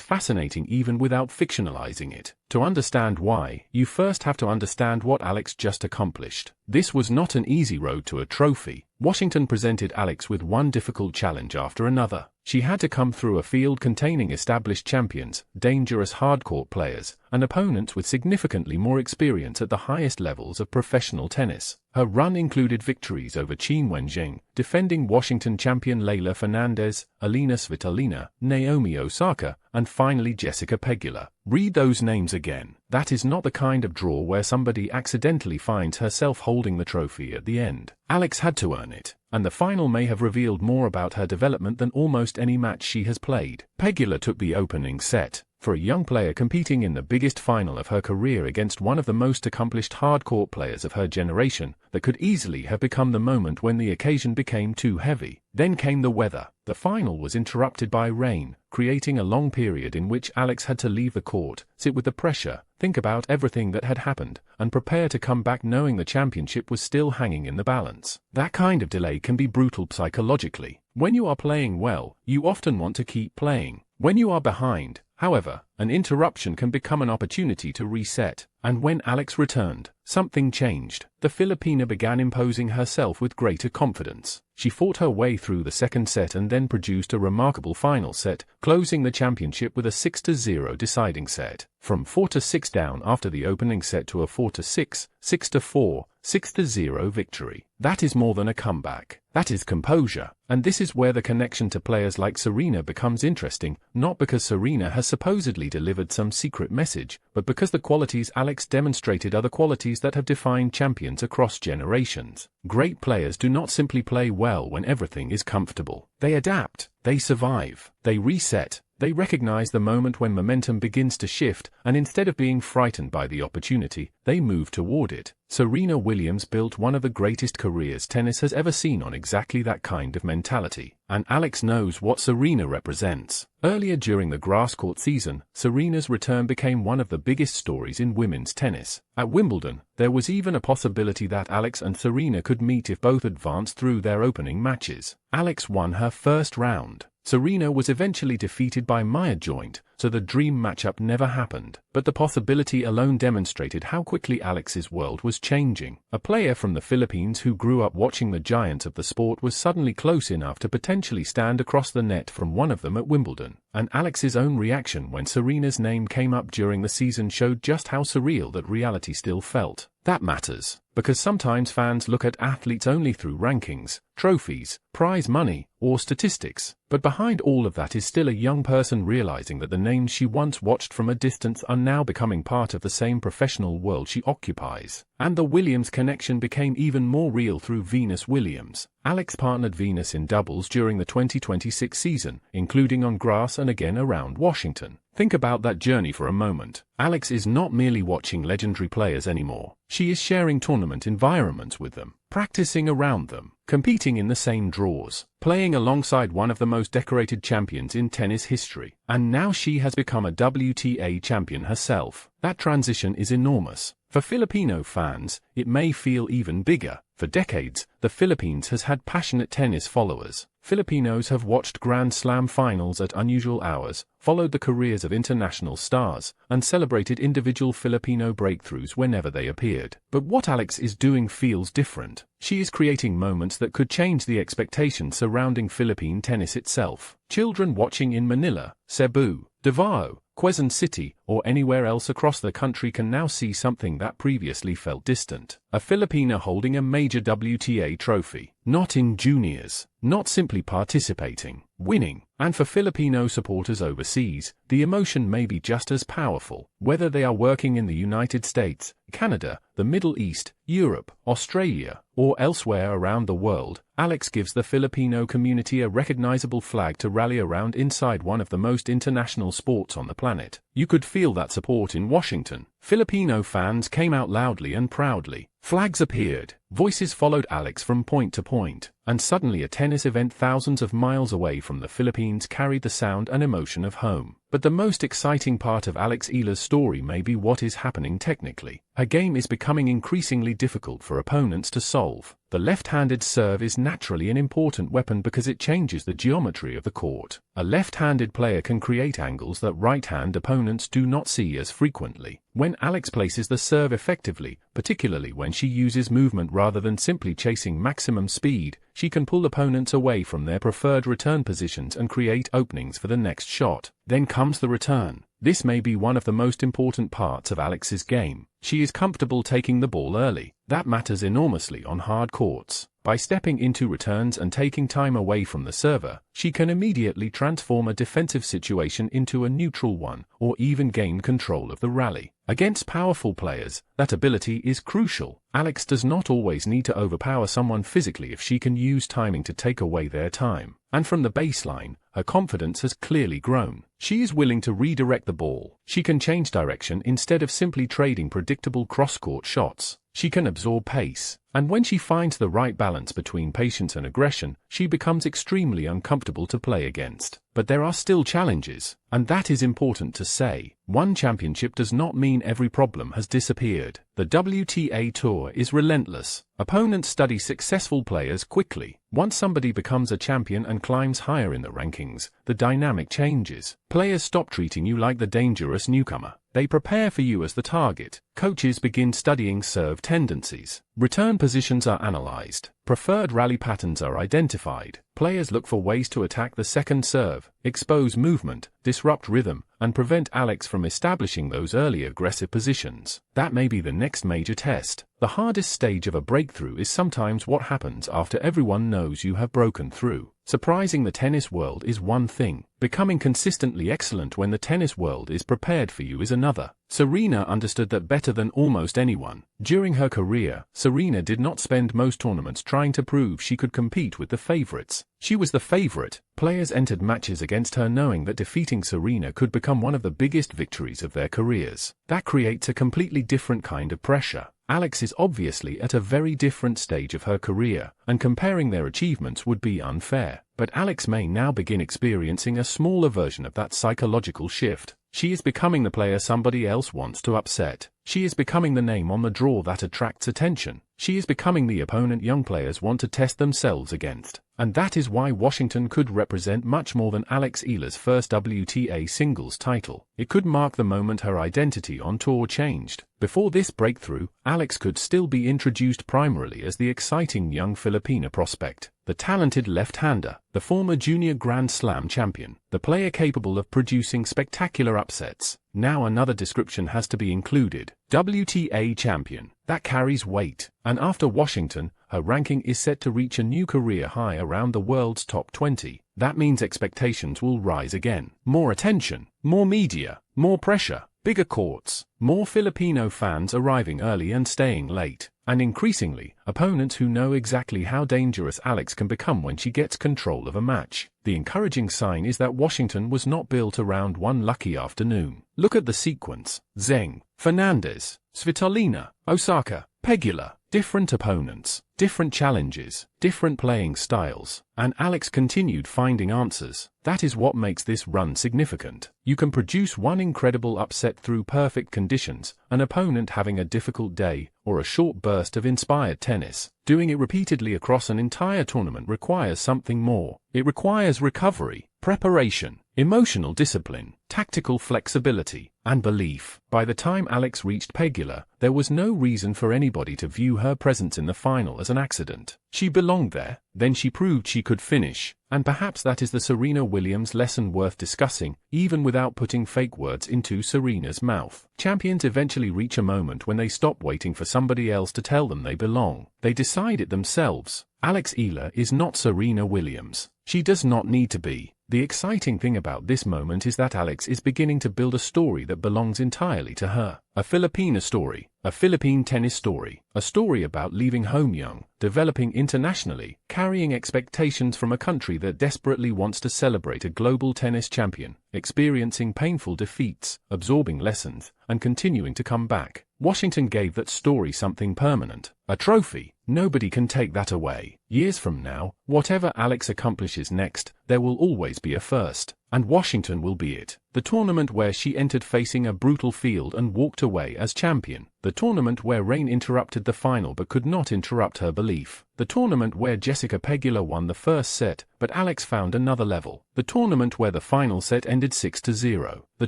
fascinating even without fictionalizing it. To understand why, you first have to understand what Alex just accomplished. This was not an easy road to a trophy. Washington presented Alex with one difficult challenge after another. She had to come through a field containing established champions, dangerous hardcourt players, and opponents with significantly more experience at the highest levels of professional tennis. Her run included victories over Qin Wenjing, defending Washington champion Leylah Fernandez, Alina Svitolina, Naomi Osaka, and finally Jessica Pegula. Read those names again. That is not the kind of draw where somebody accidentally finds herself holding the trophy at the end. Alex had to earn it, and the final may have revealed more about her development than almost any match she has played. Pegula took the opening set. For a young player competing in the biggest final of her career against one of the most accomplished hardcourt players of her generation, that could easily have become the moment when the occasion became too heavy. Then came the weather. The final was interrupted by rain, creating a long period in which Alex had to leave the court, sit with the pressure, think about everything that had happened, and prepare to come back knowing the championship was still hanging in the balance. That kind of delay can be brutal psychologically. When you are playing well, you often want to keep playing. When you are behind, however, an interruption can become an opportunity to reset. And when Alex returned, something changed. The Filipina began imposing herself with greater confidence. She fought her way through the second set and then produced a remarkable final set, closing the championship with a 6-0 deciding set. From 4-6 down after the opening set to a 4-6, 6-4, 6-0 victory. That is more than a comeback. That is composure. And this is where the connection to players like Serena becomes interesting, not because Serena has supposedly delivered some secret message, but because the qualities Alex demonstrated are the qualities that have defined champions across generations. Great players do not simply play well when everything is comfortable. They adapt, they survive, they reset. They recognize the moment when momentum begins to shift, and instead of being frightened by the opportunity, they move toward it. Serena Williams built one of the greatest careers tennis has ever seen on exactly that kind of mentality. And Alex knows what Serena represents. Earlier during the grass court season, Serena's return became one of the biggest stories in women's tennis. At Wimbledon, there was even a possibility that Alex and Serena could meet if both advanced through their opening matches. Alex won her first round. Serena was eventually defeated by Maya Joint, so the dream matchup never happened. But the possibility alone demonstrated how quickly Alex's world was changing. A player from the Philippines who grew up watching the giants of the sport was suddenly close enough to potentially stand across the net from one of them at Wimbledon. And Alex's own reaction when Serena's name came up during the season showed just how surreal that reality still felt. That matters, because sometimes fans look at athletes only through rankings, trophies, prize money, or statistics. But behind all of that is still a young person realizing that the names she once watched from a distance are now becoming part of the same professional world she occupies. And the Williams connection became even more real through Venus Williams. Alex partnered Venus in doubles during the 2026 season, including on grass and again around Washington. Think about that journey for a moment. Alex is not merely watching legendary players anymore. She is sharing tournament environments with them, practicing around them, competing in the same draws, playing alongside one of the most decorated champions in tennis history. And now she has become a WTA champion herself. That transition is enormous. For Filipino fans, it may feel even bigger. For decades, the Philippines has had passionate tennis followers. Filipinos have watched Grand Slam finals at unusual hours, followed the careers of international stars, and celebrated individual Filipino breakthroughs whenever they appeared. But what Alex is doing feels different. She is creating moments that could change the expectations surrounding Philippine tennis itself. Children watching in Manila, Cebu, Davao, Quezon City, or anywhere else across the country can now see something that previously felt distant. A Filipina holding a major WTA trophy. Not in juniors. Not simply participating. Winning. And for Filipino supporters overseas, the emotion may be just as powerful. Whether they are working in the United States, Canada, the Middle East, Europe, Australia, or elsewhere around the world, Alex gives the Filipino community a recognizable flag to rally around inside one of the most international sports on the planet. You could feel that support in Washington. Filipino fans came out loudly and proudly. Flags appeared, voices followed Alex from point to point, and suddenly a tennis event thousands of miles away from the Philippines carried the sound and emotion of home. But the most exciting part of Alex Eala's story may be what is happening technically. Her game is becoming increasingly difficult for opponents to solve. The left-handed serve is naturally an important weapon because it changes the geometry of the court. A left-handed player can create angles that right-hand opponents do not see as frequently. When Alex places the serve effectively, particularly when she uses movement rather than simply chasing maximum speed, she can pull opponents away from their preferred return positions and create openings for the next shot. Then comes the return. This may be one of the most important parts of Alex's game. She is comfortable taking the ball early. That matters enormously on hard courts. By stepping into returns and taking time away from the server, she can immediately transform a defensive situation into a neutral one, or even gain control of the rally. Against powerful players, that ability is crucial. Alex does not always need to overpower someone physically if she can use timing to take away their time. And from the baseline, her confidence has clearly grown. She is willing to redirect the ball. She can change direction instead of simply trading predictable cross-court shots. She can absorb pace. And when she finds the right balance between patience and aggression, she becomes extremely uncomfortable to play against. But there are still challenges, and that is important to say. One championship does not mean every problem has disappeared. The WTA Tour is relentless. Opponents study successful players quickly. Once somebody becomes a champion and climbs higher in the rankings, the dynamic changes. Players stop treating you like the dangerous newcomer. They prepare for you as the target. Coaches begin studying serve tendencies. Return positions are analyzed. Preferred rally patterns are identified. Players look for ways to attack the second serve, expose movement, disrupt rhythm, and prevent Alex from establishing those early aggressive positions. That may be the next major test. The hardest stage of a breakthrough is sometimes what happens after everyone knows you have broken through. Surprising the tennis world is one thing. Becoming consistently excellent when the tennis world is prepared for you is another. Serena understood that better than almost anyone. During her career, Serena did not spend most tournaments trying to prove she could compete with the favorites. She was the favorite. Players entered matches against her knowing that defeating Serena could become one of the biggest victories of their careers. That creates a completely different kind of pressure. Alex is obviously at a very different stage of her career, and comparing their achievements would be unfair. But Alex may now begin experiencing a smaller version of that psychological shift. She is becoming the player somebody else wants to upset. She is becoming the name on the draw that attracts attention. She is becoming the opponent young players want to test themselves against. And that is why Washington could represent much more than Alex Eala's first WTA singles title. It could mark the moment her identity on tour changed. Before this breakthrough, Alex could still be introduced primarily as the exciting young Filipina prospect, the talented left-hander, the former junior Grand Slam champion, the player capable of producing spectacular upsets. Now another description has to be included: WTA champion. That carries weight. And after Washington, her ranking is set to reach a new career high around the world's top 20. That means expectations will rise again. More attention, more media, more pressure, bigger courts, more Filipino fans arriving early and staying late, and increasingly, opponents who know exactly how dangerous Alex can become when she gets control of a match. The encouraging sign is that Washington was not built around one lucky afternoon. Look at the sequence: Zheng, Fernandez, Svitolina, Osaka, Pegula. Different opponents, different challenges, different playing styles, and Alex continued finding answers. That is what makes this run significant. You can produce one incredible upset through perfect conditions, an opponent having a difficult day, or a short burst of inspired tennis. Doing it repeatedly across an entire tournament requires something more. It requires recovery, preparation, emotional discipline, tactical flexibility, and belief. By the time Alex reached Pegula, there was no reason for anybody to view her presence in the final as an accident. She belonged there, then she proved she could finish. And perhaps that is the Serena Williams lesson worth discussing, even without putting fake words into Serena's mouth. Champions eventually reach a moment when they stop waiting for somebody else to tell them they belong. They decide it themselves. Alex Eala is not Serena Williams. She does not need to be. The exciting thing about this moment is that Alex is beginning to build a story that belongs entirely to her. A Filipina story, a Philippine tennis story, a story about leaving home young, developing internationally, carrying expectations from a country that desperately wants to celebrate a global tennis champion, experiencing painful defeats, absorbing lessons, and continuing to come back. Washington gave that story something permanent, a trophy. Nobody can take that away. Years from now, whatever Alex accomplishes next, there will always be a first. And Washington will be it. The tournament where she entered facing a brutal field and walked away as champion. The tournament where rain interrupted the final but could not interrupt her belief. The tournament where Jessica Pegula won the first set, but Alex found another level. The tournament where the final set ended 6-0. The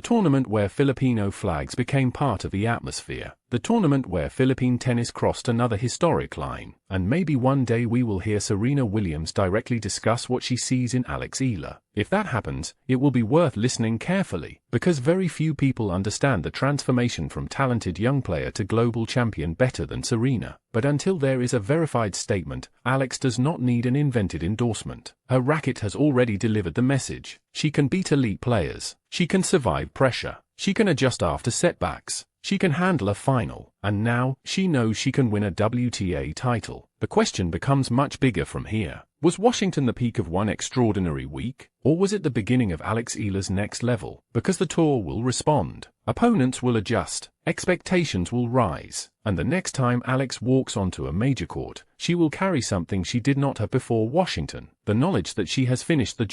tournament where Filipino flags became part of the atmosphere. The tournament where Philippine tennis crossed another historic line. And maybe one day we will hear Serena Williams directly discuss what she sees in Alex Eala. If that happens, it will be worth listening carefully, because very few people understand the transformation from talented young player to global champion better than Serena. But until there is a verified statement, Alex does not need an invented endorsement. Her racket has already delivered the message. She can beat elite players. She can survive pressure. She can adjust after setbacks. She can handle a final. And now, she knows she can win a WTA title. The question becomes much bigger from here. Was Washington the peak of one extraordinary week? Or was it the beginning of Alex Eala's next level? Because the tour will respond. Opponents will adjust. Expectations will rise. And the next time Alex walks onto a major court, she will carry something she did not have before Washington. The knowledge that she has finished the